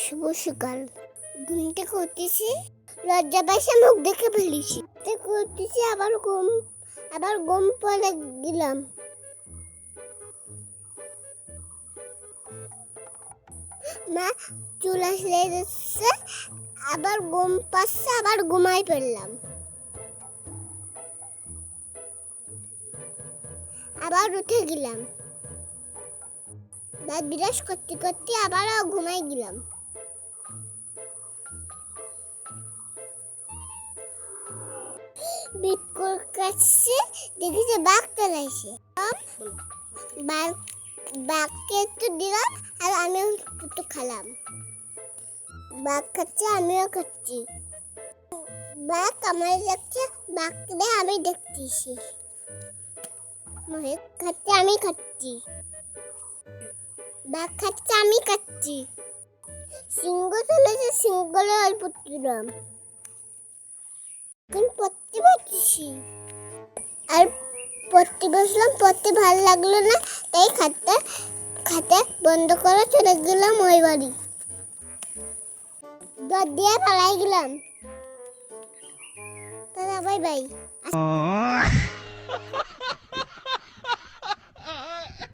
শুভ সকাল। ঘুম থেকে উঠেছি, লজ্জা পাইছে মুখ দেখে ফেলেছি। থেকে উঠেছি, আবার ঘুম পড়ে গেলাম। মা চুল আসলে যাচ্ছে, আবার ঘুম পাচ্ছে, আবার ঘুমাই পড়লাম। আবার উঠে গেলাম, দাঁত বিরাস করতে করতে আবারও ঘুমাই গেলাম। বিটকুর কাছে দেখি যে বাঘ চলাইছে। বাঘকে একটু দিলাম আর আমিও একটু খেলাম। বাঘ খাচ্ছে, আমিও খাচ্ছি। বাঘ আমার দেখছে, বাঘকে আমি দেখতেছি। খাচ্ছে, আমি খাচ্ছি। বাঘ খাচ্ছে, আমি খাচ্ছি। সিংহ চলেছে, সিংহলে অল্প দিলাম। এখন পড়তে বসছি, আর পড়তে বসলাম। পড়তে ভালো লাগলো না, তাই খাতা বন্ধ করে চলে গেলাম ওই বাড়ি। দর দিয়ে পালাই গেলাম। দাদা বাই বাই।